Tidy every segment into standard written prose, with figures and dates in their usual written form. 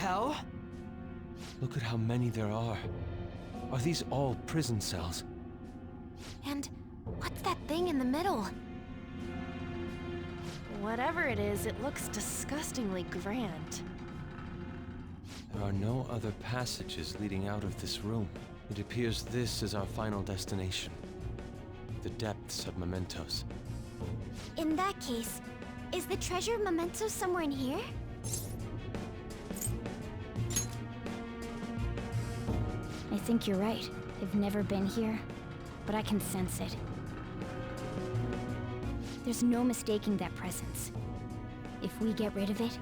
hell? Look at how many there are. Are these all prison cells? And what's that thing in the middle? Whatever it is, it looks disgustingly grand. There are no other passages leading out of this room. It appears this is our final destination. The depths of Mementos. In that case, is the treasure memento somewhere in here? I think you're right. I've never been here, but I can sense it. There's no mistaking that presence. If we get rid of it...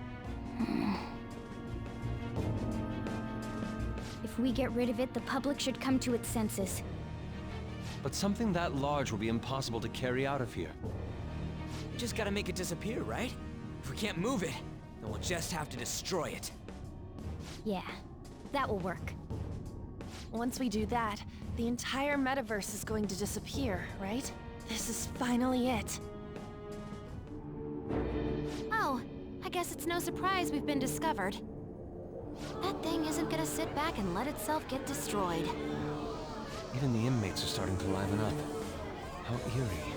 If we get rid of it, the public should come to its senses. But something that large will be impossible to carry out of here. We just gotta make it disappear, right? If we can't move it, then we'll just have to destroy it. Yeah, that will work. Once we do that, the entire metaverse is going to disappear, right? This is finally it. Oh, I guess it's no surprise we've been discovered. That thing isn't gonna sit back and let itself get destroyed. Even the inmates are starting to liven up. How eerie.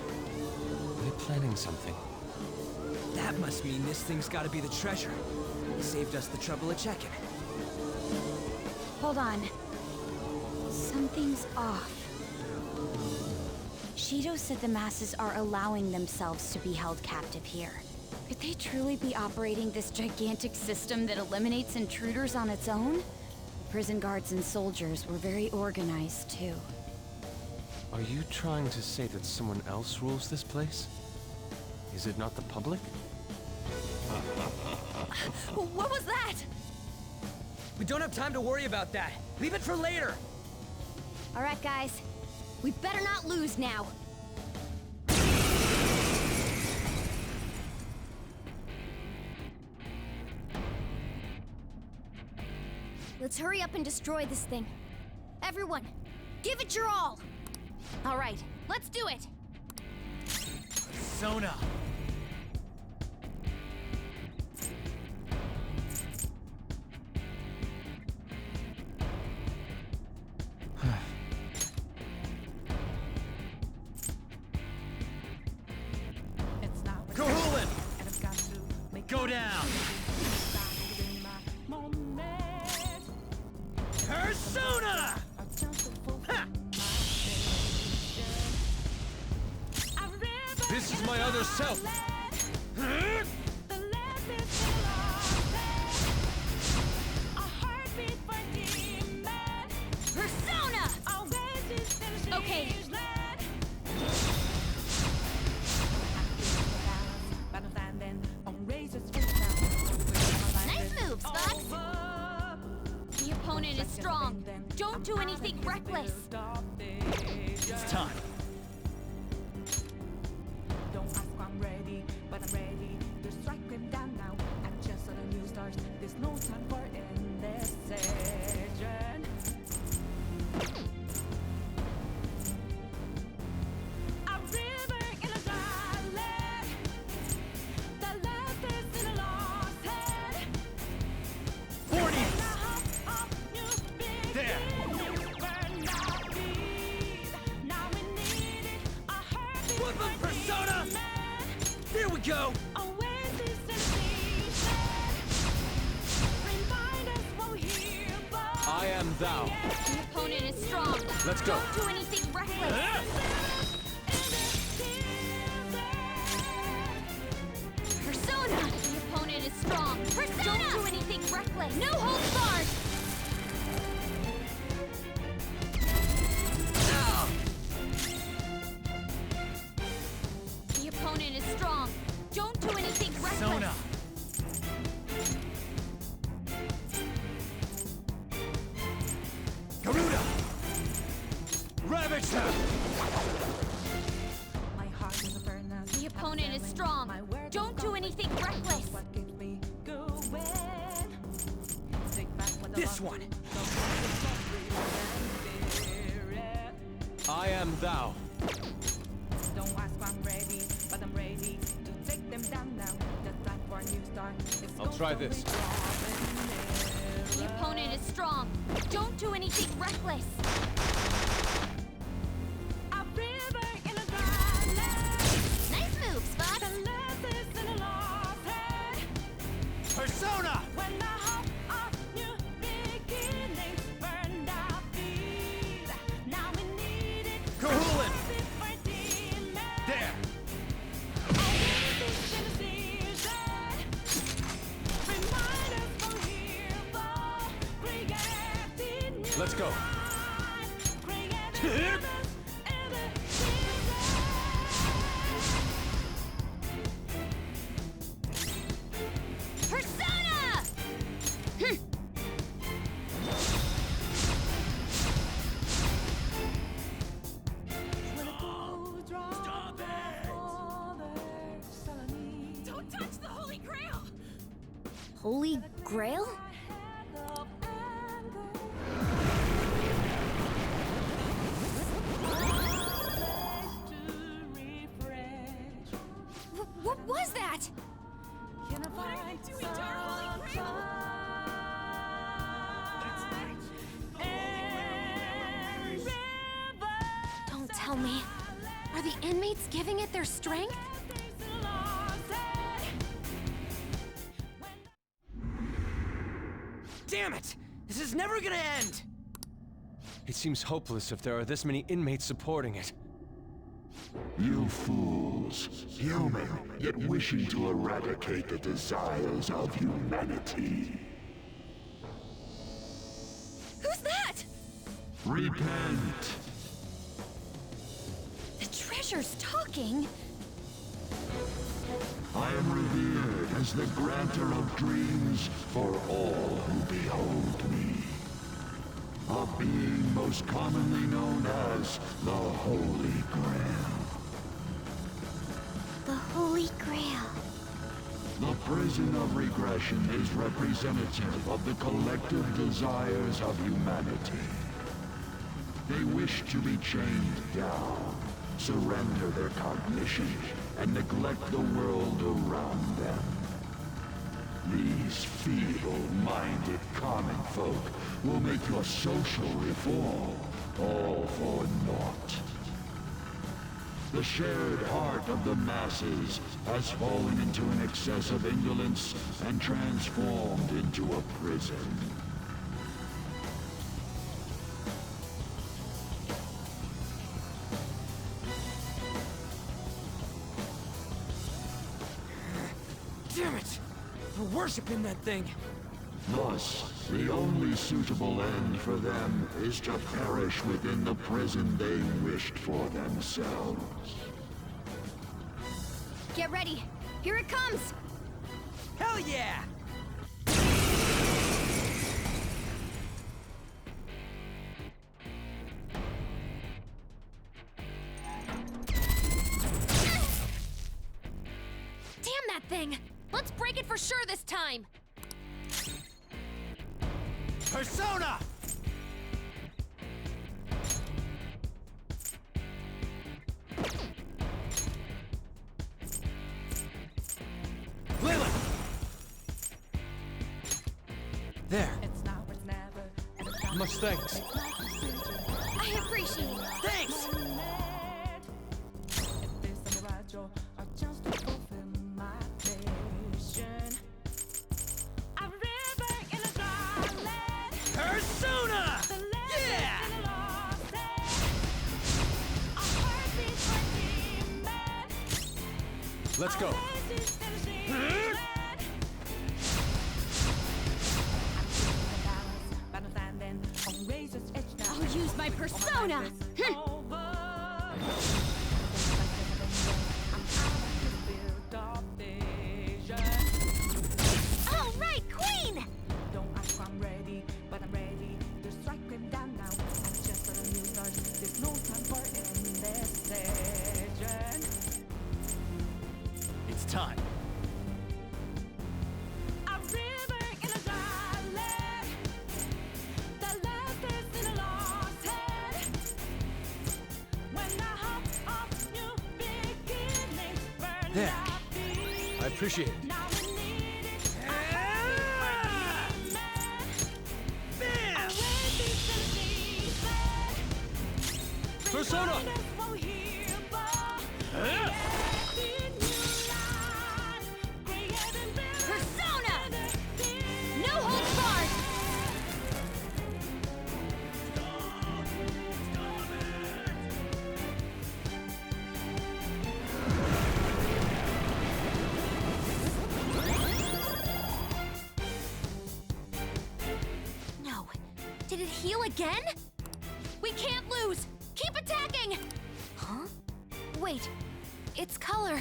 Are they planning something? That must mean this thing's gotta be the treasure. It saved us the trouble of checking. Hold on. Something's off. Shido said the masses are allowing themselves to be held captive here. Could they truly be operating this gigantic system that eliminates intruders on its own? Prison guards and soldiers were very organized, too. Are you trying to say that someone else rules this place? Is it not the public? What was that? We don't have time to worry about that. Leave it for later. All right, guys. We better not lose now. Let's hurry up and destroy this thing. Everyone, give it your all! All right, let's do it! Persona! Kahulin! Go down! Persona! Ha! This is my other self! Persona! Okay. Nice moves, Fox! The opponent is strong. Don't do anything reckless. It's time. Don't ask if I'm ready, but I'm ready to strike him down now. I'm just on a new start. There's no time for indecision. A river in a dry land. The left is in a lost head. 40! There. There. Whoop 'em, Persona! Here we go! I am thou. The opponent is strong. Let's go. Don't do anything reckless. Persona! The opponent is strong. Persona! Don't do anything reckless. No holds barred. The opponent is strong. Don't do anything reckless. Persona! Garuda! Ravage them! My heart is a furnace. The opponent is strong. Don't do anything reckless. What keeps me going? Take back what the This one! I am thou. Don't ask if I'm ready, but I'm ready to take them down now. The time for a new start is I'll try this. wrong. Don't do anything reckless. A river in a dry land. Nice move, Spot. The left is in a lost head. Persona! When the hope of new beginnings burned our feet. Now we need it. Kahulin! For demons. There! Let's go. Persona! Don't touch the Holy Grail! Holy Grail? What was that? What are you doing to our Holy Grail? Don't tell me. Are the inmates giving it their strength? Damn it! This is never gonna end! It seems hopeless if there are this many inmates supporting it. You fools, human, yet wishing to eradicate the desires of humanity. Who's that? Repent! The treasure's talking. I am revered as the granter of dreams for all who behold me. A being most commonly known as the Holy Grail. The Holy Grail. The prison of regression is representative of the collective desires of humanity. They wish to be chained down, surrender their cognition, and neglect the world around them. These feeble-minded common folk will make your social reform all for naught. The shared heart of the masses has fallen into an excess of indolence and transformed into a prison. Damn it! We're worshiping that thing! Thus, the only suitable end for them is to perish within the prison they wished for themselves. Get ready. Here it comes. Hell yeah! Damn that thing! Let's break it for sure this time! Persona! Lilith! There. It's now or never, and it's not Much thanks. I appreciate it. Thanks! If this a mirage or a chance to fulfill my vision. A river in a dry land. Persona! The land Yeah! is in a lost land. A heartbeat for demons. Let's go. Oasis in a dreamland. I'm keeping the balance, but I'm standing on razor's edge now. I'll use my persona. All right, Queen! Don't ask I'm ready, but I'm ready to strike him down now. I'm just a new start. There's no time for indecision. It's time. A river in a dry land. The left is in a lost head. When the hope of new beginnings burns There. our feet. I appreciate it. Now we need it. Bam! Persona! Persona! No holds barred! No. Did it heal again? We can't lose! Keep attacking! Huh? Wait. It's color.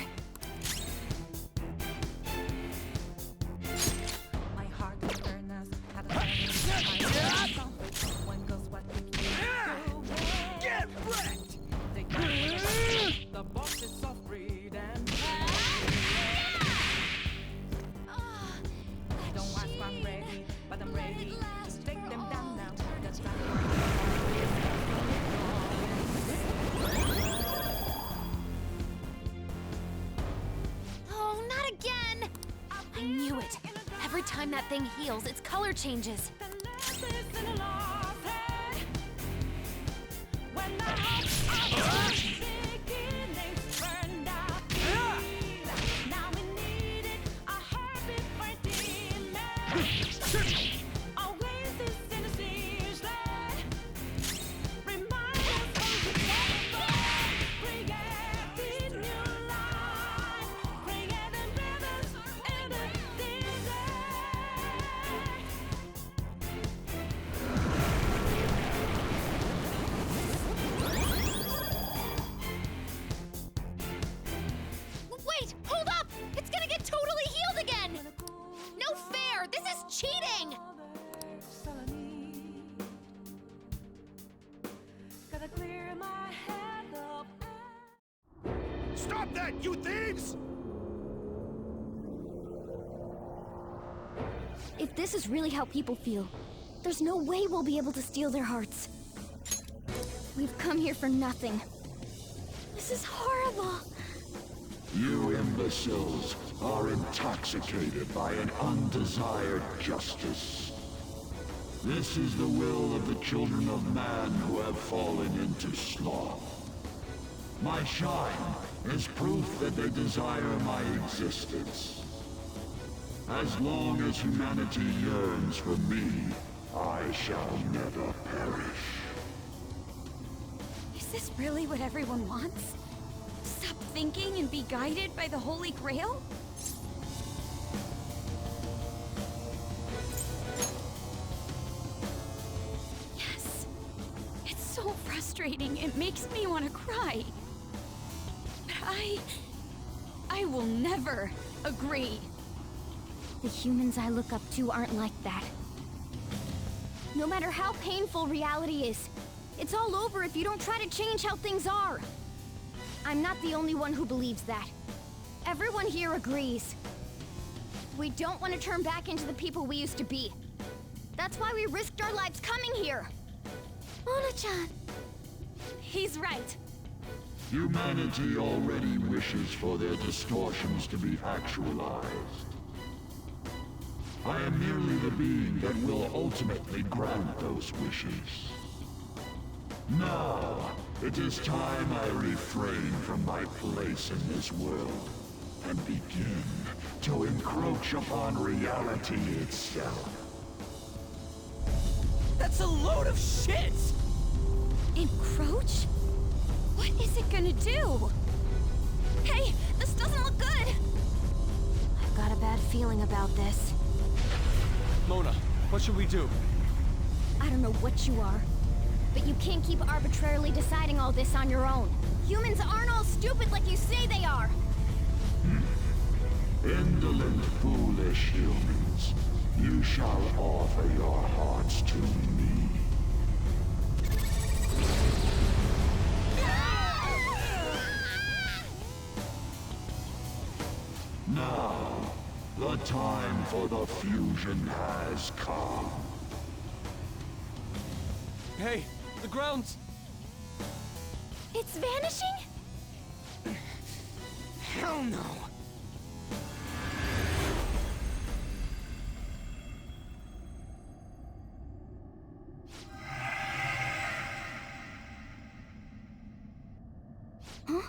My heart is earnest, had a my one goes what we Get wrecked! the boxes of freedom. Don't ask I'm ready, but I'm ready. Take them down now. That's Oh, not again! I knew it. Every time that thing heals, its color changes. when the hope of beginnings burned out. Now we needed a heartbeat for demons. Oasis in the siege land. Remind us of the devil. Creating new life. Creating rivers in the desert. Wait! Hold up! It's gonna get totally healed again! No fair! This is cheating! Gotta clear my head up. Stop that, you thieves! If this is really how people feel, there's no way we'll be able to steal their hearts. We've come here for nothing. This is horrible. You imbeciles are intoxicated by an undesired justice. This is the will of the children of man who have fallen into sloth. My shine is proof that they desire my existence. As long as humanity yearns for me, I shall never perish. Is this really what everyone wants? Stop thinking and be guided by the Holy Grail? Yes. It's so frustrating. It makes me want to cry. But I will never agree. The humans I look up to aren't like that. No matter how painful reality is, it's all over if you don't try to change how things are. I'm not the only one who believes that. Everyone here agrees. We don't want to turn back into the people we used to be. That's why we risked our lives coming here. Mona-chan. He's right. Humanity already wishes for their distortions to be actualized. I am merely the being that will ultimately grant those wishes. Now, it is time I refrain from my place in this world and begin to encroach upon reality itself. That's a load of shit! Encroach? What is it gonna do? Hey, this doesn't look good! I've got a bad feeling about this. Mona, what should we do? I don't know what you are, but you can't keep arbitrarily deciding all this on your own. Humans aren't all stupid like you say they are! Indolent, foolish humans, you shall offer your hearts to me. Now, the time for the fusion has come. Hey, the ground's... It's vanishing? Hell no! Huh?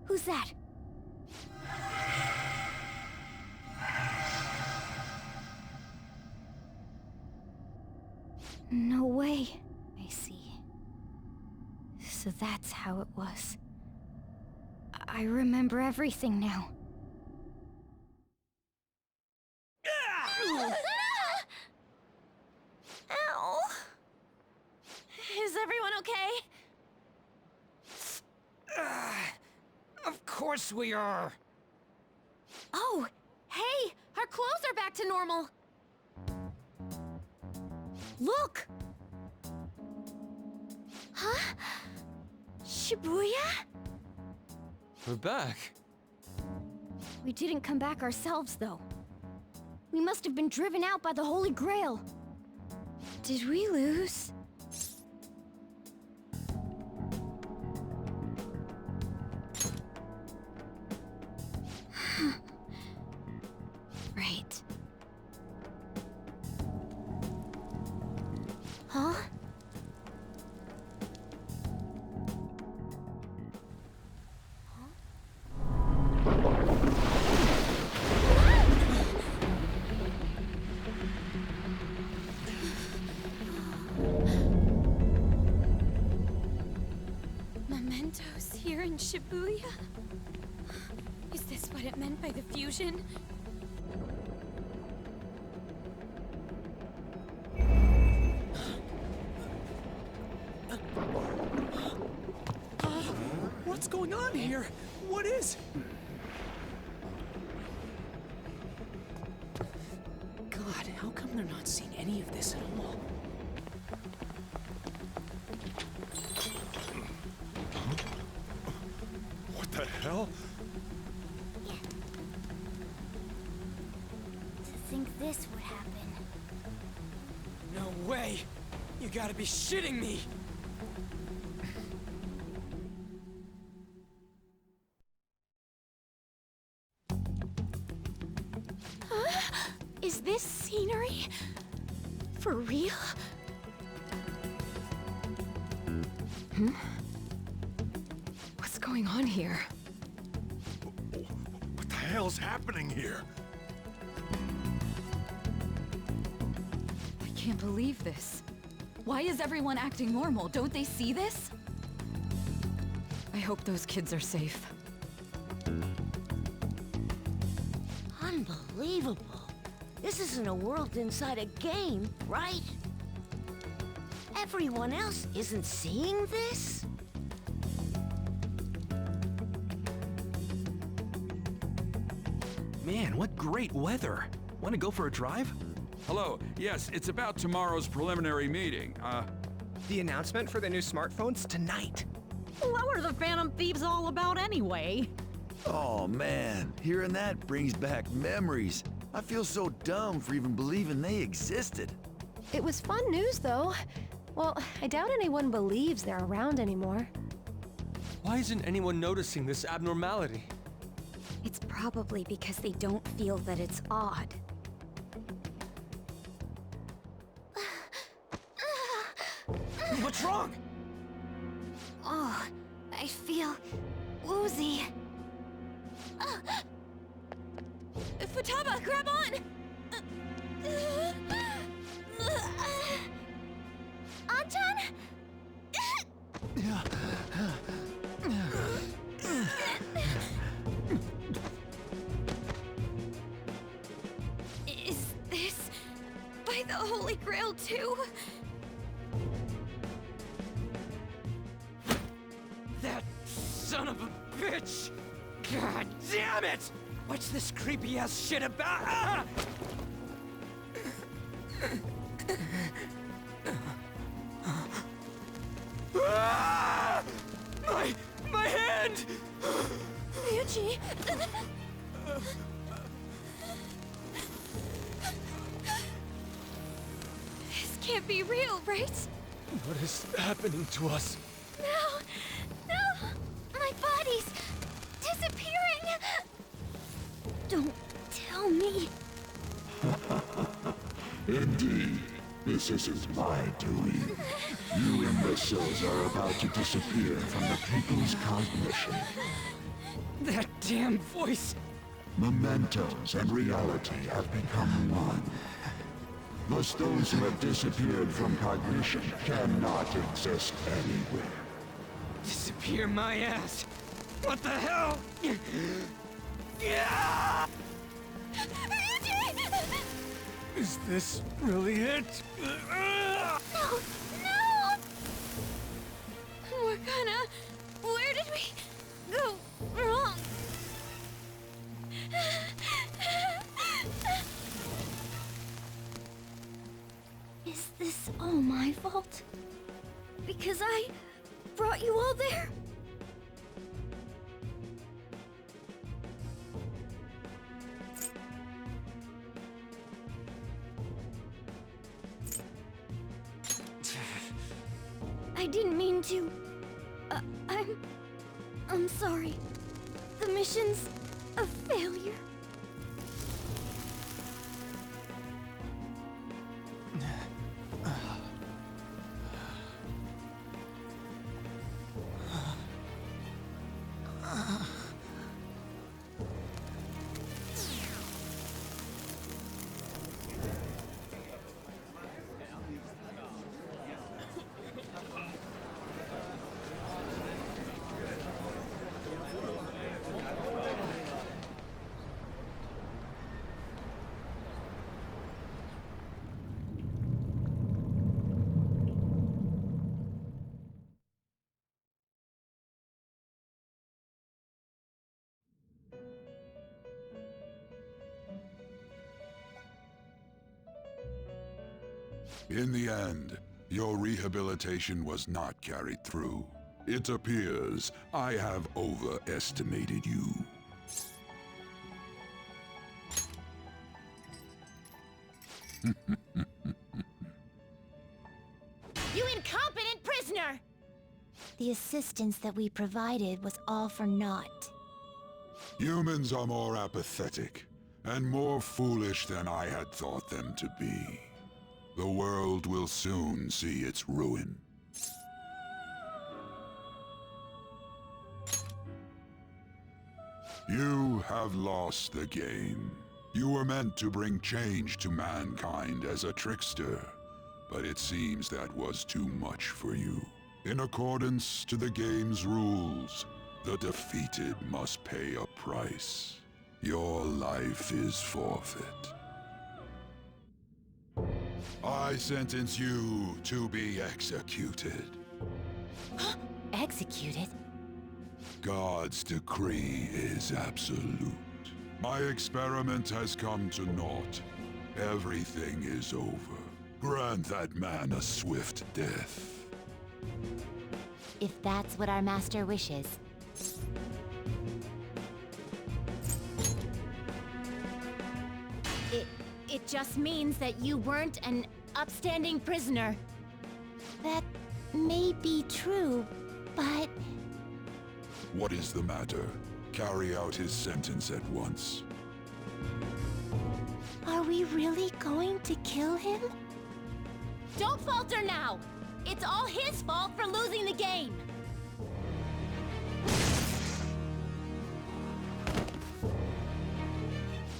Who's that? No way. I see. So that's how it was. I remember everything now. Ow! Is everyone okay? Of course we are. Oh, hey! Our clothes are back to normal! Look! Huh? Shibuya? We're back. We didn't come back ourselves, though. We must have been driven out by the Holy Grail. Did we lose? Right. Huh? Mementos here in Shibuya? Is this what it meant by the fusion? What's going on here? What is... God, how come they're not seeing any of this at all? What the hell? To think this would happen. No way. You gotta be shitting me. Is this scenery? For real? What's going on here? What the hell's happening here? I can't believe this. Why is everyone acting normal? Don't they see this? I hope those kids are safe. Unbelievable. This isn't a world inside a game, right? Everyone else isn't seeing this? Man, what great weather. Want to go for a drive? Hello. Yes, it's about tomorrow's preliminary meeting. The announcement for the new smartphones tonight. What were the Phantom Thieves all about anyway? Oh man, hearing that brings back memories. I feel so dumb for even believing they existed. It was fun news, though. Well, I doubt anyone believes they're around anymore. Why isn't anyone noticing this abnormality? It's probably because they don't feel that it's odd. What's wrong? Oh, I feel woozy. Futaba, grab on! Anchan? Is this by the Holy Grail too? That son of a bitch! God damn it! What's this creepy ass shit about? Ah! Ah! My hand! Ryuji! This can't be real, right? What is happening to us? No! No! My body's disappearing! Don't tell me. Indeed. This isn't my doing. You imbeciles are about to disappear from the people's cognition. That damn voice! Mementos and reality have become one. Thus those who have disappeared from cognition cannot exist anywhere. Disappear my ass! What the hell? Yeah! Is this really it? No! No! Morgana, where did we go wrong? Is this all my fault? Because I brought you all there? I didn't mean to. I'm sorry. The mission's a failure. In the end, your rehabilitation was not carried through. It appears I have overestimated you. You incompetent prisoner! The assistance that we provided was all for naught. Humans are more apathetic, and more foolish than I had thought them to be. The world will soon see its ruin. You have lost the game. You were meant to bring change to mankind as a trickster, but it seems that was too much for you. In accordance to the game's rules, the defeated must pay a price. Your life is forfeit. I sentence you to be executed. Executed? God's decree is absolute. My experiment has come to naught. Everything is over. Grant that man a swift death. If that's what our master wishes. It just means that you weren't an upstanding prisoner. That may be true, but... What is the matter? Carry out his sentence at once. Are we really going to kill him? Don't falter now! It's all his fault for losing the game!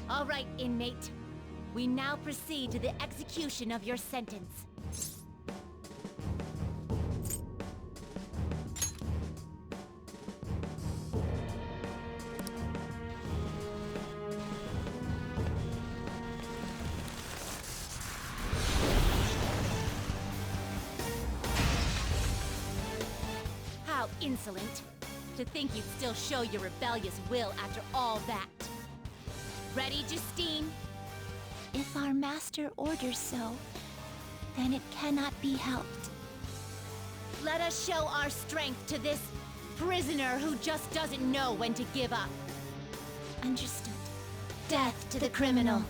All right, inmate. We now proceed to the execution of your sentence. How insolent. To think you'd still show your rebellious will after all that. Ready, Justine? If our master orders so, then it cannot be helped. Let us show our strength to this prisoner who just doesn't know when to give up. Understood. Death to the criminal.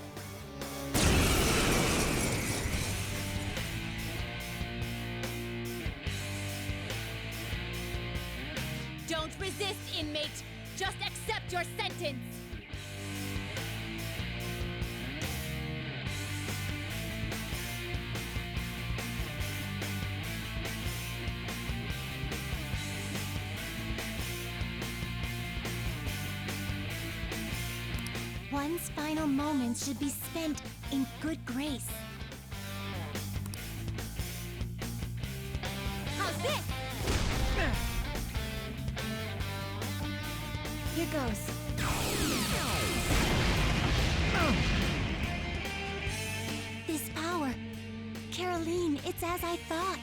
Don't resist, inmate. Just accept your sentence. one's final moments should be spent in good grace. How's this? Here goes. This power. Caroline, it's as I thought.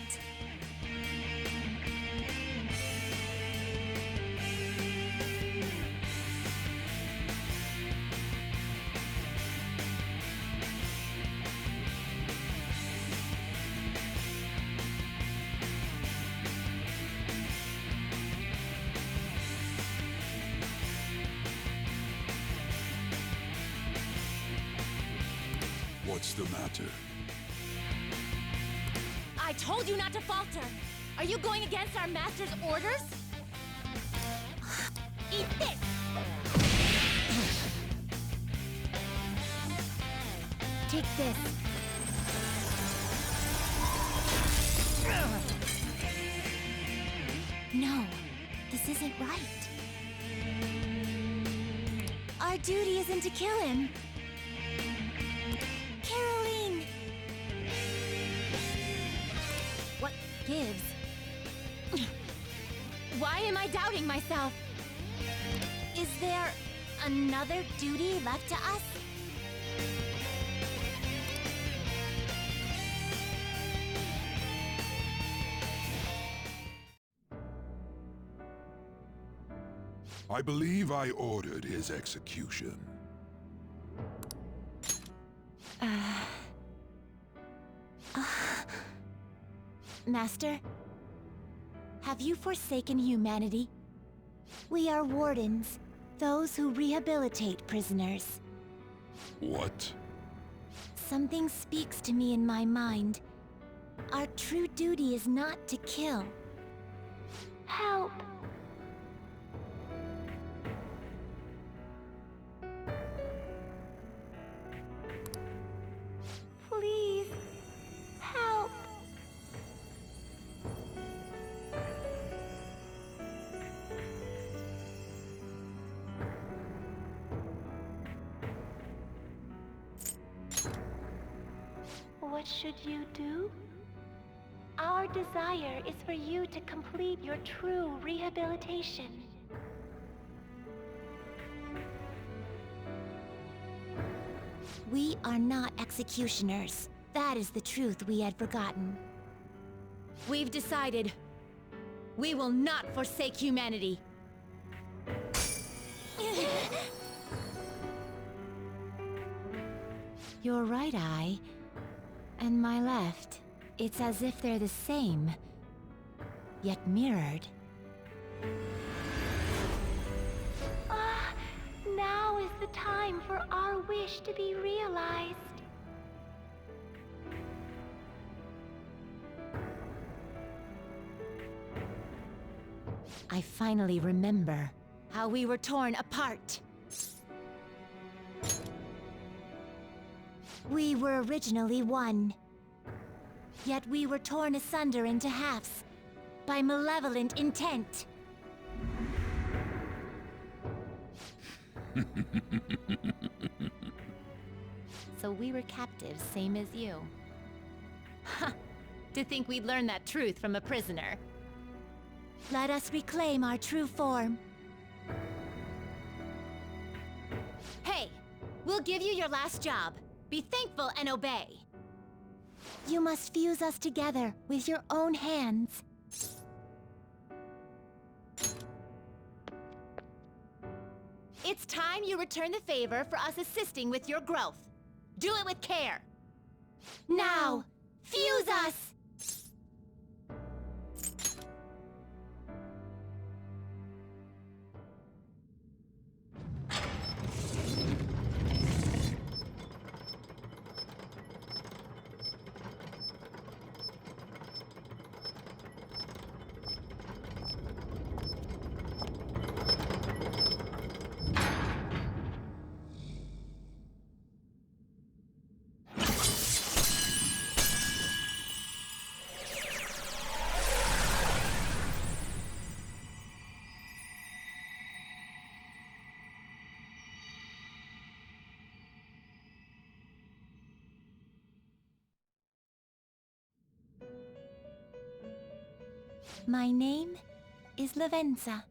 What's the matter? I told you not to falter! Are you going against our master's orders? Eat this! Take this. No, this isn't right. Our duty isn't to kill him. Caroline! What gives? Why am I doubting myself? Is there another duty left to us? I believe I ordered his execution. Master, have you forsaken humanity? We are wardens, those who rehabilitate prisoners. What? Something speaks to me in my mind. Our true duty is not to kill. Help! Please, help! What should you do? Our desire is for you to complete your true rehabilitation. We are not executioners. That is the truth we had forgotten. We've decided. We will not forsake humanity. Your right eye and my left. It's as if they're the same, yet mirrored. Now is the time for our wish to be realized. I finally remember how we were torn apart. We were originally one. Yet we were torn asunder into halves by malevolent intent. So we were captives, same as you. Ha! To think we'd learn that truth from a prisoner. Let us reclaim our true form. Hey! We'll give you your last job. Be thankful and obey. You must fuse us together with your own hands. It's time you return the favor for us assisting with your growth. Do it with care. Now, fuse us! My name is Lavenza.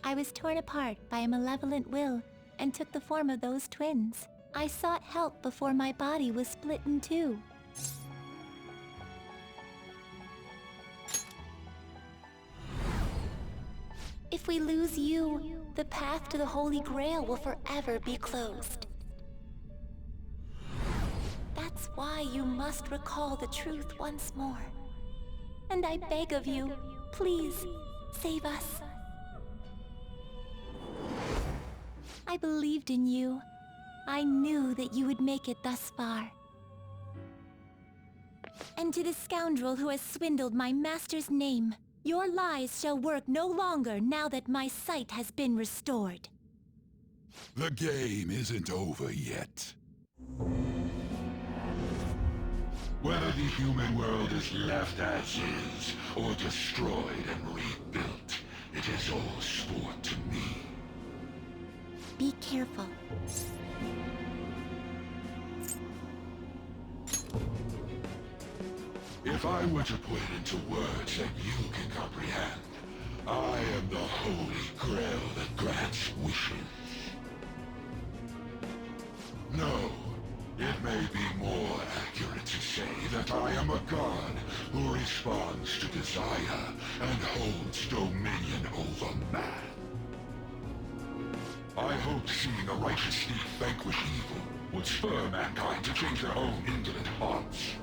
I was torn apart by a malevolent will and took the form of those twins. I sought help before my body was split in two. If we lose you, the path to the Holy Grail will forever be closed. That's why you must recall the truth once more. And I beg of you, please, save us. I believed in you. I knew that you would make it thus far. And to the scoundrel who has swindled my master's name, your lies shall work no longer now that my sight has been restored. The game isn't over yet. Whether the human world is left as is, or destroyed and rebuilt, it is all sport to me. Be careful. If I were to put it into words that you can comprehend, I am the Holy Grail that grants wishes. No, it may be more accurate to say that I am a god who responds to desire and holds dominion over man. I hoped seeing a righteous thief vanquish evil would spur mankind to change their own indolent hearts.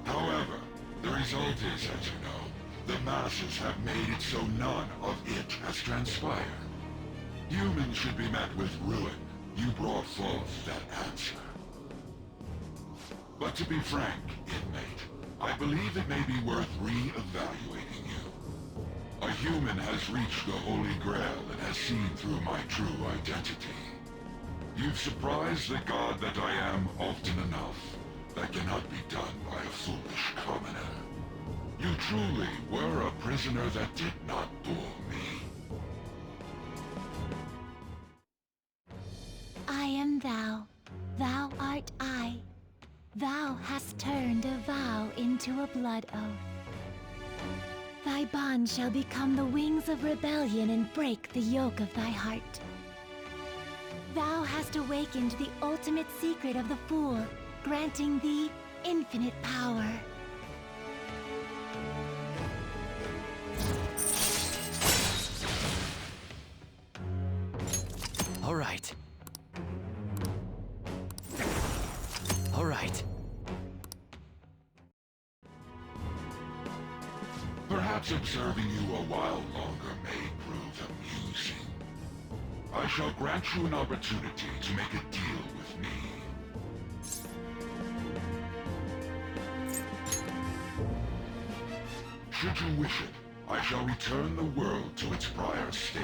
However, the result is, as you know, the masses have made it so none of it has transpired. Humans should be met with ruin. You brought forth that answer. But to be frank, inmate, I believe it may be worth re-evaluating you. A human has reached the Holy Grail and has seen through my true identity. You've surprised the god that I am often enough. That cannot be done by a foolish commoner. You truly were a prisoner that did not bore me. I am thou. Thou art I. Thou hast turned a vow into a blood oath. Thy bond shall become the wings of rebellion and break the yoke of thy heart. Thou hast awakened the ultimate secret of the Fool, granting thee infinite power. All right. All right. Perhaps observing you a while longer may prove amusing. I shall grant you an opportunity to make a deal with me. Should you wish it, I shall return the world to its prior state,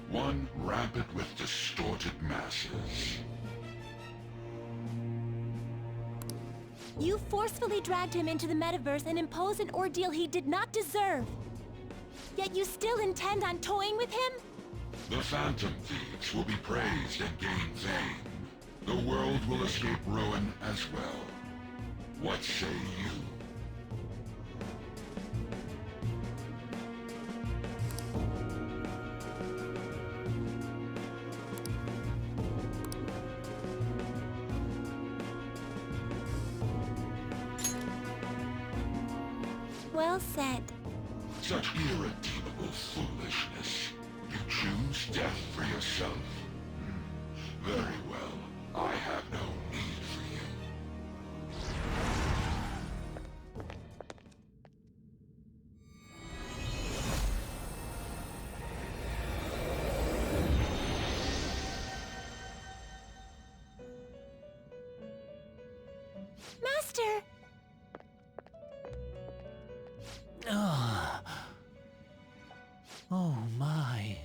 one rampant with distorted masses. You forcefully dragged him into the metaverse and imposed an ordeal he did not deserve. Yet you still intend on toying with him? The Phantom Thieves will be praised and gain fame. The world will escape ruin as well. What say you? Well said. Such irredeemable foolishness. You choose death for yourself. Very well. I have no need for you. Master! Oh my.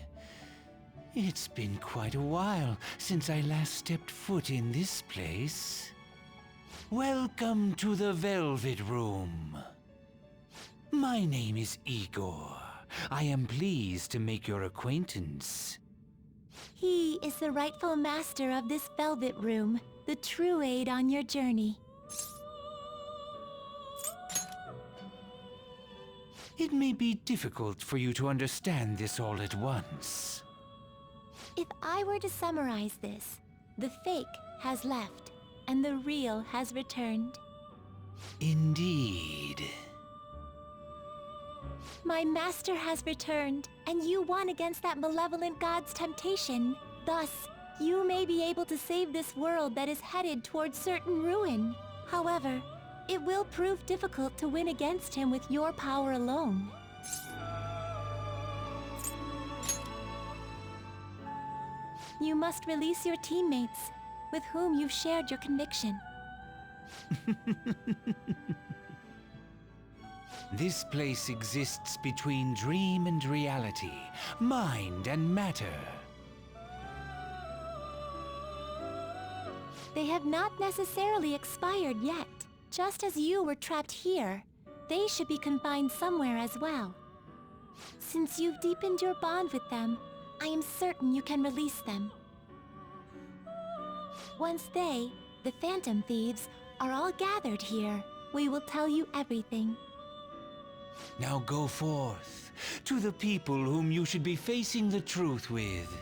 It's been quite a while since I last stepped foot in this place. Welcome to the Velvet Room. My name is Igor. I am pleased to make your acquaintance. He is the rightful master of this Velvet Room, the true aid on your journey. It may be difficult for you to understand this all at once. If I were to summarize this, the fake has left, and the real has returned. Indeed. My master has returned, and you won against that malevolent god's temptation. Thus, you may be able to save this world that is headed towards certain ruin. However, it will prove difficult to win against him with your power alone. You must release your teammates, with whom you've shared your conviction. This place exists between dream and reality, mind and matter. They have not necessarily expired yet. Just as you were trapped here, they should be confined somewhere as well. Since you've deepened your bond with them, I am certain you can release them. Once they, the Phantom Thieves, are all gathered here, we will tell you everything. Now go forth, to the people whom you should be facing the truth with.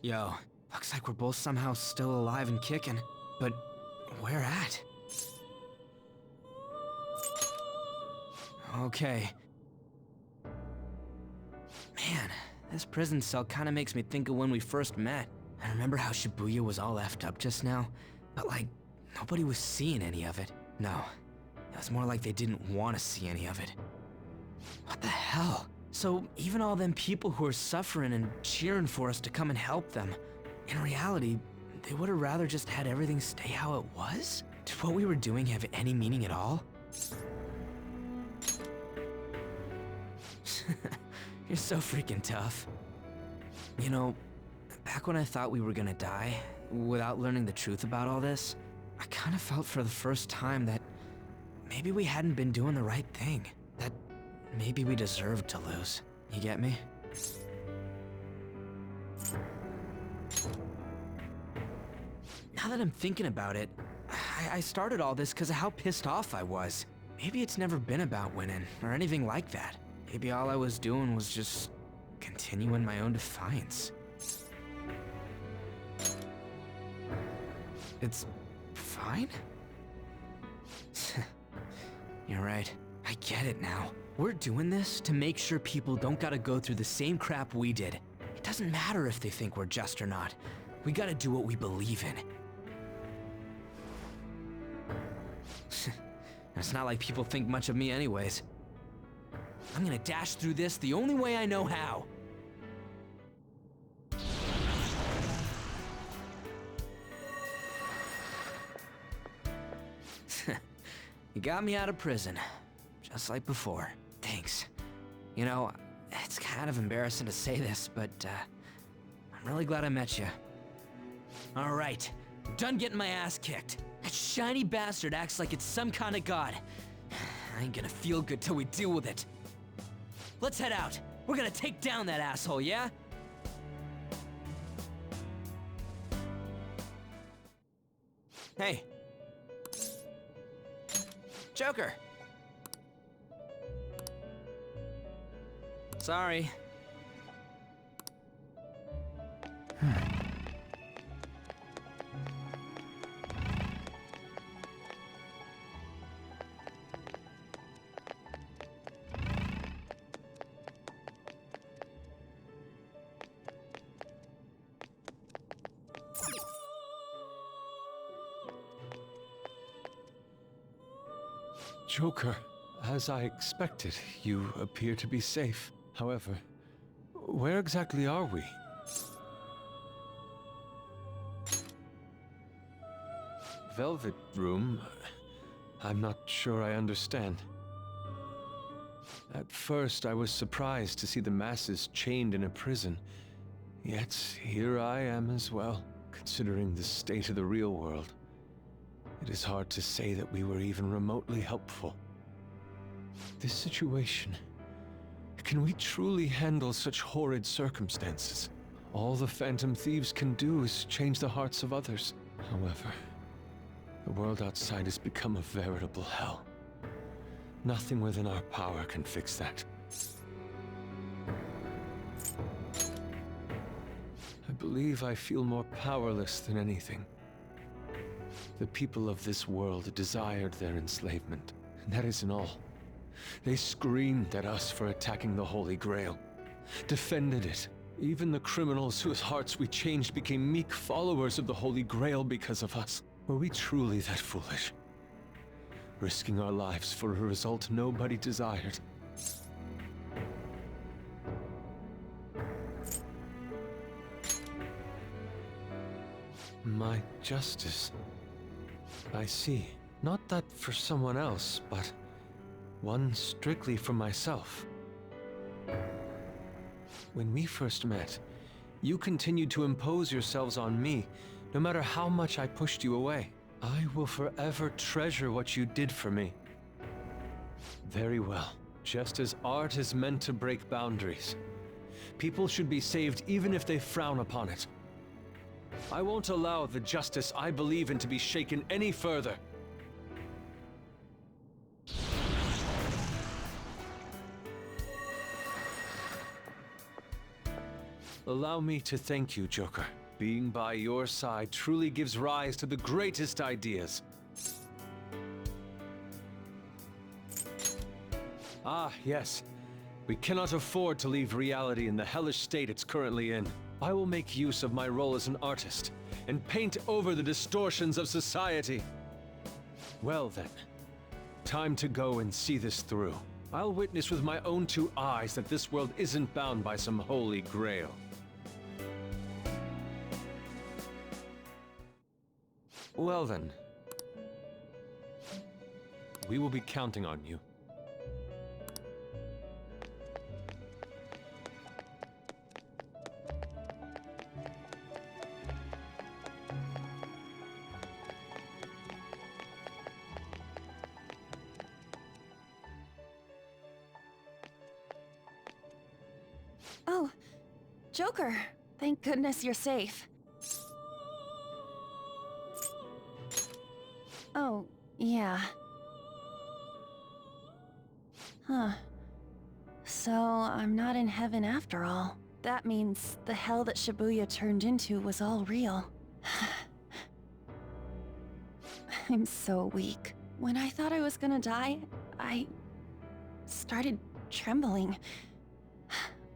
Yo, looks like we're both somehow still alive and kicking. But where at? Okay. Man, this prison cell kinda makes me think of when we first met. I remember how Shibuya was all effed up just now, but like, nobody was seeing any of it. No, it was more like they didn't want to see any of it. What the hell? So even all them people who are suffering and cheering for us to come and help them, in reality, they would have rather just had everything stay how it was? Did what we were doing have any meaning at all? You're so freaking tough. You know, back when I thought we were gonna die, without learning the truth about all this, I kinda felt for the first time that maybe we hadn't been doing the right thing. That maybe we deserved to lose. You get me? Now that I'm thinking about it, I started all this because of how pissed off I was. Maybe it's never been about winning, or anything like that. Maybe all I was doing was just continuing my own defiance. It's fine? You're right. I get it now. We're doing this to make sure people don't gotta go through the same crap we did. It doesn't matter if they think we're just or not. We gotta do what we believe in. It's not like people think much of me anyways. I'm gonna dash through this the only way I know how. You got me out of prison, just like before. Thanks. You know, it's kind of embarrassing to say this, but I'm really glad I met you. All right, I'm done getting my ass kicked. That shiny bastard acts like it's some kind of god. I ain't gonna feel good till we deal with it. Let's head out. We're gonna take down that asshole, yeah? Hey. Joker, Sorry. Joker, as I expected, you appear to be safe. However, where exactly are we? Velvet Room? I'm not sure I understand. At first, I was surprised to see the masses chained in a prison. Yet, here I am as well, considering the state of the real world. It is hard to say that we were even remotely helpful. This situation... Can we truly handle such horrid circumstances? All the Phantom Thieves can do is change the hearts of others. However, the world outside has become a veritable hell. Nothing within our power can fix that. I believe I feel more powerless than anything. The people of this world desired their enslavement, and that isn't all. They screamed at us for attacking the Holy Grail, defended it. Even the criminals whose hearts we changed became meek followers of the Holy Grail because of us. Were we truly that foolish? Risking our lives for a result nobody desired. My justice. I see. Not that for someone else, but one strictly for myself. When we first met, you continued to impose yourselves on me, no matter how much I pushed you away. I will forever treasure what you did for me. Very well. Just as art is meant to break boundaries, people should be saved even if they frown upon it. I won't allow the justice I believe in to be shaken any further. Allow me to thank you, Joker. Being by your side truly gives rise to the greatest ideas. Ah, yes. We cannot afford to leave reality in the hellish state it's currently in. I will make use of my role as an artist and paint over the distortions of society. Well then, time to go and see this through. I'll witness with my own two eyes that this world isn't bound by some holy grail. Well then, we will be counting on you. Oh, Joker. Thank goodness you're safe. Oh, yeah. Huh. So, I'm not in heaven after all. That means the hell that Shibuya turned into was all real. I'm so weak. When I thought I was gonna die, I started trembling.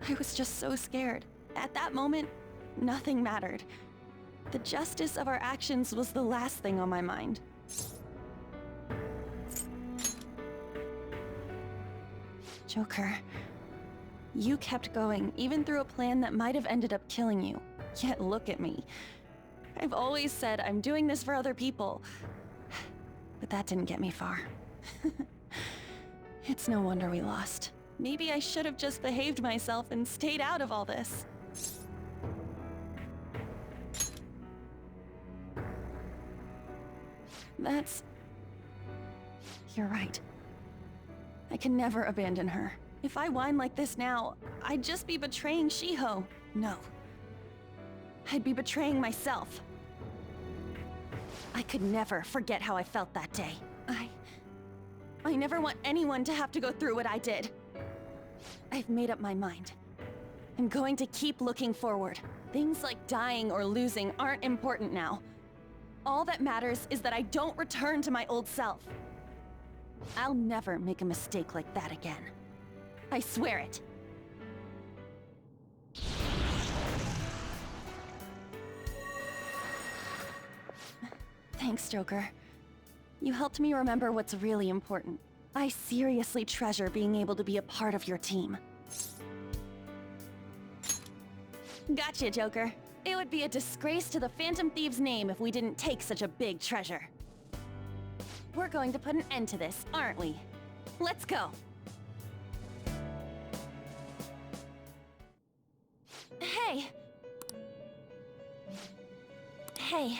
I was just so scared. At that moment, nothing mattered. The justice of our actions was the last thing on my mind. Joker, you kept going, even through a plan that might have ended up killing you. Yet look at me. I've always said I'm doing this for other people. But that didn't get me far. It's no wonder we lost. Maybe I should have just behaved myself and stayed out of all this. You're right. I can never abandon her. If I whine like this now, I'd just be betraying Shiho. No. I'd be betraying myself. I could never forget how I felt that day. I never want anyone to have to go through what I did. I've made up my mind. I'm going to keep looking forward. Things like dying or losing aren't important now. All that matters is that I don't return to my old self. I'll never make a mistake like that again. I swear it. Thanks, Joker. You helped me remember what's really important. I seriously treasure being able to be a part of your team. Gotcha, Joker. It would be a disgrace to the Phantom Thieves' name if we didn't take such a big treasure. We're going to put an end to this, aren't we? Let's go! Hey! Hey.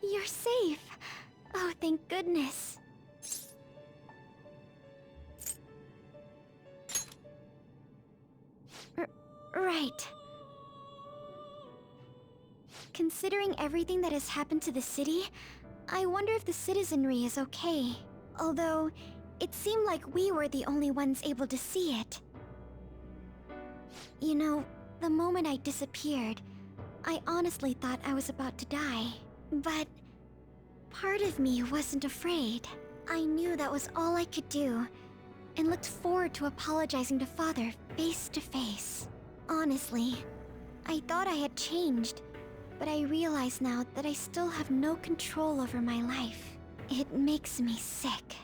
You're safe. Oh, thank goodness. Right. Considering everything that has happened to the city, I wonder if the citizenry is okay. Although, it seemed like we were the only ones able to see it. You know, the moment I disappeared, I honestly thought I was about to die. But part of me wasn't afraid. I knew that was all I could do, and looked forward to apologizing to Father face to face. Honestly, I thought I had changed, but I realize now that I still have no control over my life. It makes me sick.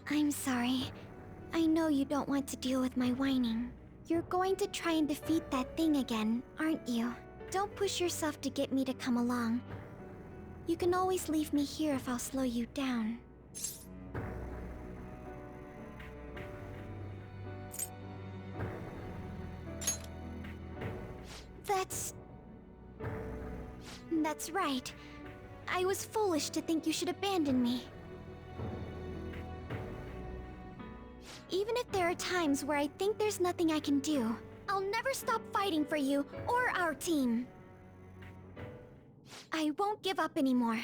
I'm sorry. I know you don't want to deal with my whining. You're going to try and defeat that thing again, aren't you? Don't push yourself to get me to come along. You can always leave me here if I'll slow you down. That's right. I was foolish to think you should abandon me. Even if there are times where I think there's nothing I can do, I'll never stop fighting for you or our team. I won't give up anymore.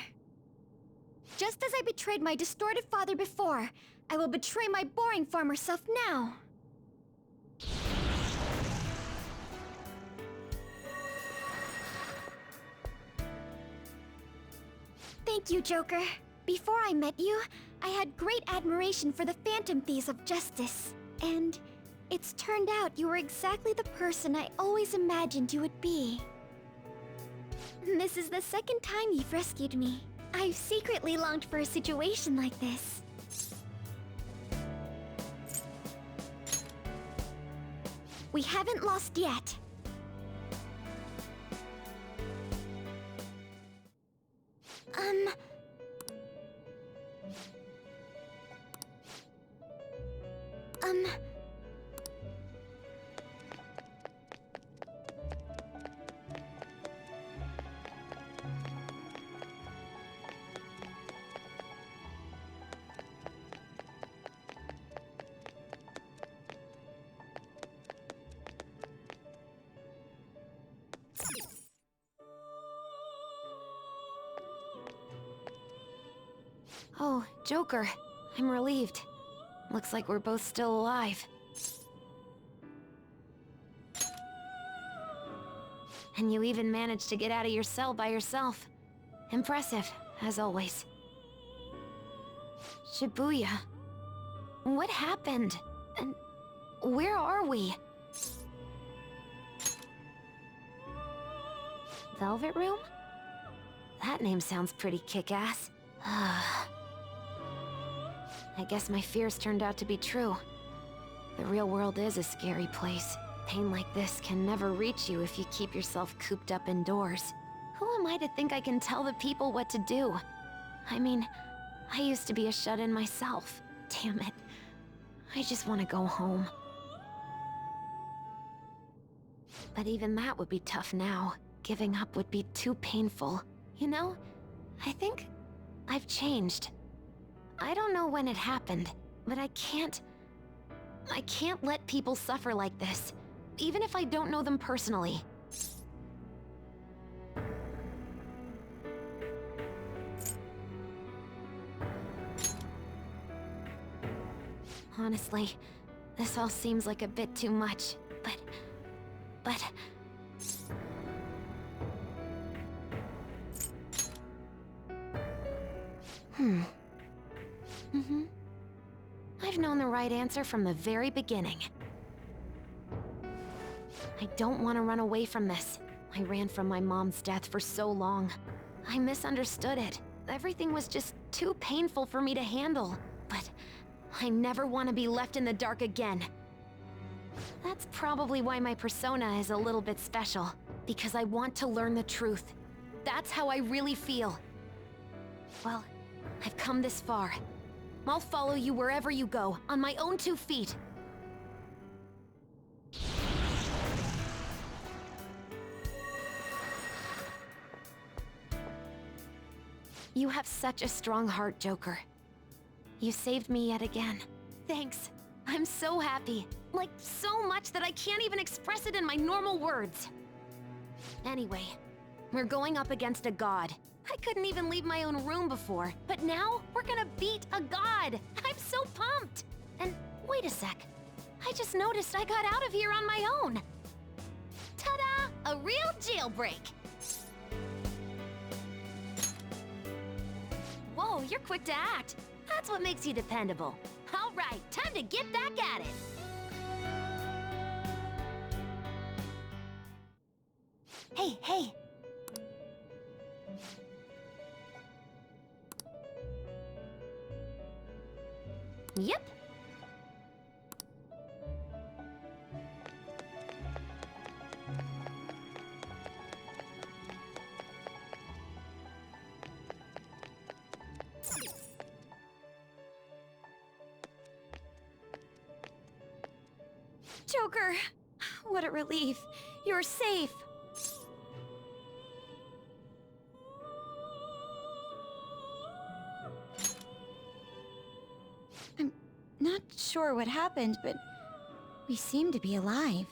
Just as I betrayed my distorted father before, I will betray my boring farmer self now. Thank you, Joker. Before I met you, I had great admiration for the Phantom Thieves of Justice. And it's turned out you were exactly the person I always imagined you would be. This is the second time you've rescued me. I've secretly longed for a situation like this. We haven't lost yet. Oh, Joker. I'm relieved. Looks like we're both still alive. And you even managed to get out of your cell by yourself. Impressive, as always. Shibuya. What happened? And where are we? Velvet Room? That name sounds pretty kick-ass. I guess my fears turned out to be true. The real world is a scary place. Pain like this can never reach you if you keep yourself cooped up indoors. Who am I to think I can tell the people what to do? I mean, I used to be a shut-in myself. Damn it. I just want to go home. But even that would be tough now. Giving up would be too painful. You know, I think I've changed. I don't know when it happened, but I can't I can't let people suffer like this, even if I don't know them personally. Honestly, this all seems like a bit too much, but... I've known the right answer from the very beginning. I don't want to run away from this. I ran from my mom's death for so long. I misunderstood it. Everything was just too painful for me to handle. But I never want to be left in the dark again. That's probably why my persona is a little bit special. Because I want to learn the truth. That's how I really feel. Well, I've come this far. I'll follow you wherever you go, on my own 2 feet. You have such a strong heart, Joker. You saved me yet again. Thanks. I'm so happy. Like, so much that I can't even express it in my normal words. Anyway, we're going up against a god. I couldn't even leave my own room before, but now we're gonna beat a god! I'm so pumped! And wait a sec. I just noticed I got out of here on my own. Ta-da! A real jailbreak! Whoa, you're quick to act. That's what makes you dependable. All right, time to get back at it. Hey. Yep. Joker! What a relief. You're safe. I'm not sure what happened, but we seem to be alive.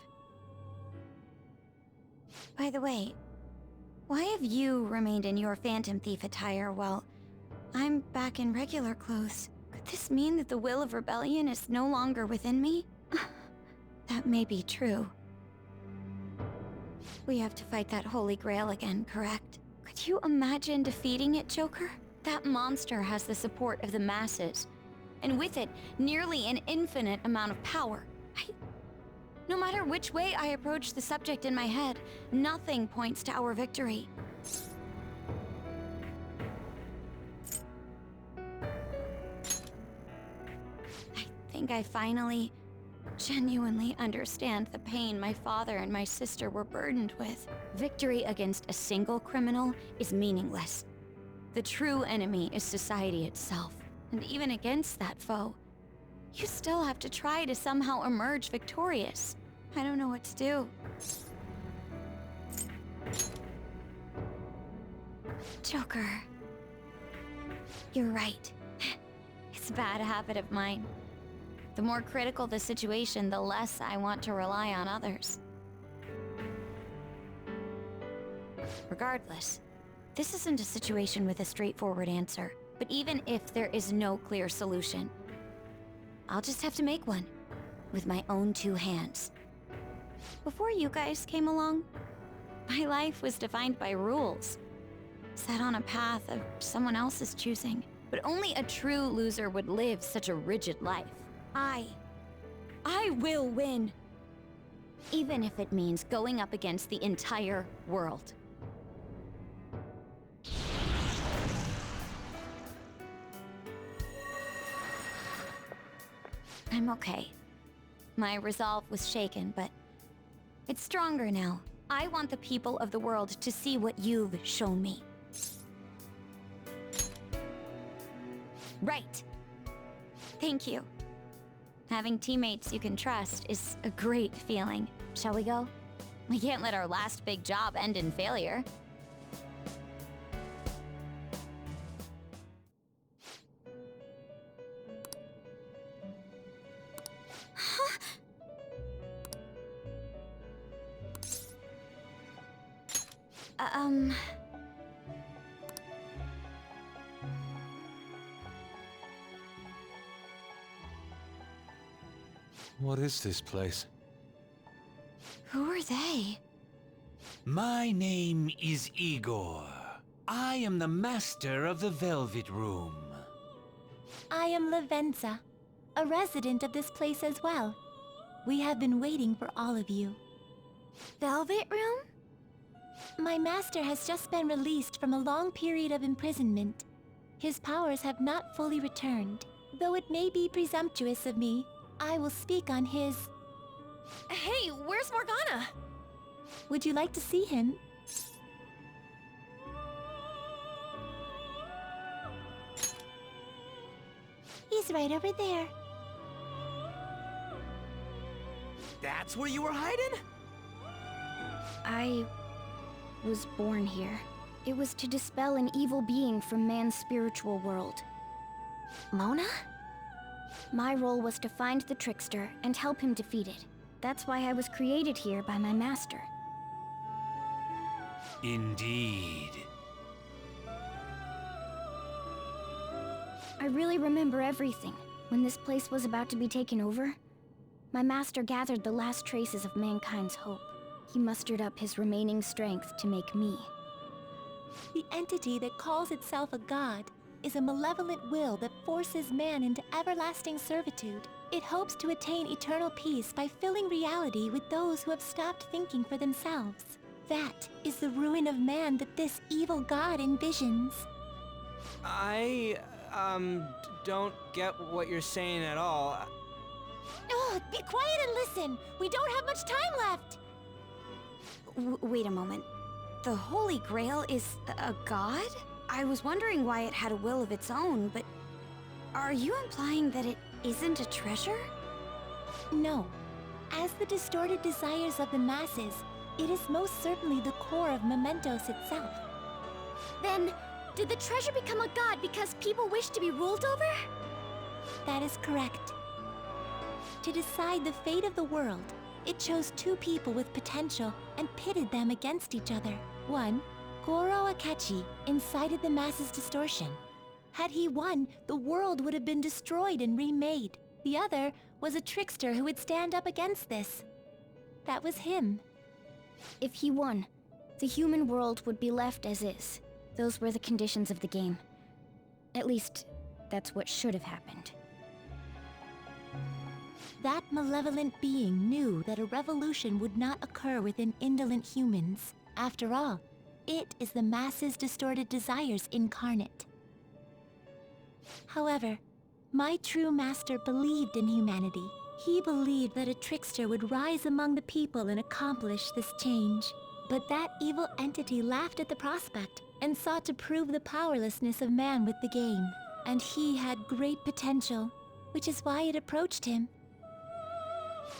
By the way, why have you remained in your Phantom Thief attire while I'm back in regular clothes? Could this mean that the will of rebellion is no longer within me? That may be true. We have to fight that Holy Grail again, correct? Could you imagine defeating it, Joker? That monster has the support of the masses, and with it, nearly an infinite amount of power. No matter which way I approach the subject in my head, nothing points to our victory. I think I finally, genuinely understand the pain my father and my sister were burdened with. Victory against a single criminal is meaningless. The true enemy is society itself. And even against that foe, you still have to try to somehow emerge victorious. I don't know what to do. Joker. You're right. It's a bad habit of mine. The more critical the situation, the less I want to rely on others. Regardless, this isn't a situation with a straightforward answer. But even if there is no clear solution, I'll just have to make one, with my own 2 hands. Before you guys came along, my life was defined by rules, set on a path of someone else's choosing. But only a true loser would live such a rigid life. I will win. Even if it means going up against the entire world. I'm okay. My resolve was shaken, but it's stronger now. I want the people of the world to see what you've shown me. Right. Thank you. Having teammates you can trust is a great feeling. Shall we go? We can't let our last big job end in failure. Huh? What is this place? Who are they? My name is Igor. I am the master of the Velvet Room. I am Lavenza, a resident of this place as well. We have been waiting for all of you. Velvet Room? My master has just been released from a long period of imprisonment. His powers have not fully returned. Though it may be presumptuous of me, I will speak on his... Hey, where's Morgana? Would you like to see him? He's right over there. That's where you were hiding? I was born here. It was to dispel an evil being from man's spiritual world. Mona? My role was to find the trickster and help him defeat it. That's why I was created here by my master. Indeed. I really remember everything. When this place was about to be taken over, my master gathered the last traces of mankind's hope. He mustered up his remaining strength to make me. The entity that calls itself a god is a malevolent will that forces man into everlasting servitude. It hopes to attain eternal peace by filling reality with those who have stopped thinking for themselves. That is the ruin of man that this evil god envisions. I, don't get what you're saying at all. Oh, be quiet and listen! We don't have much time left! Wait a moment. The Holy Grail is a god? I was wondering why it had a will of its own, but... Are you implying that it isn't a treasure? No. As the distorted desires of the masses, it is most certainly the core of Mementos itself. Then, did the treasure become a god because people wish to be ruled over? That is correct. To decide the fate of the world, it chose two people with potential and pitted them against each other. One, Goro Akechi, incited the masses' distortion. Had he won, the world would have been destroyed and remade. The other was a trickster who would stand up against this. That was him. If he won, the human world would be left as is. Those were the conditions of the game. At least, that's what should have happened. That malevolent being knew that a revolution would not occur within indolent humans. After all, it is the masses' distorted desires incarnate. However, my true master believed in humanity. He believed that a trickster would rise among the people and accomplish this change. But that evil entity laughed at the prospect and sought to prove the powerlessness of man with the game. And he had great potential, which is why it approached him.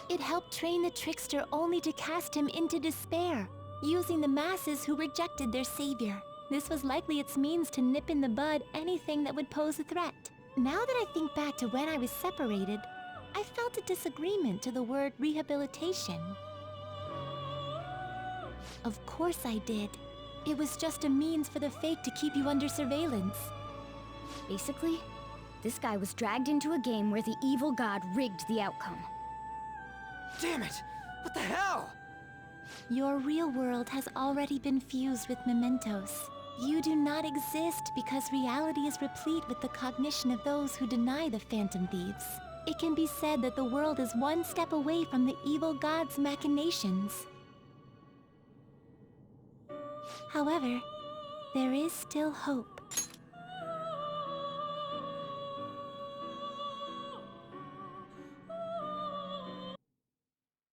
It helped train the trickster only to cast him into despair, using the masses who rejected their savior. This was likely its means to nip in the bud anything that would pose a threat. Now that I think back to when I was separated, I felt a disagreement to the word rehabilitation. Of course I did. It was just a means for the fake to keep you under surveillance. Basically, this guy was dragged into a game where the evil god rigged the outcome. Damn it! What the hell? Your real world has already been fused with Mementos. You do not exist because reality is replete with the cognition of those who deny the Phantom Thieves. It can be said that the world is one step away from the evil god's machinations. However, there is still hope.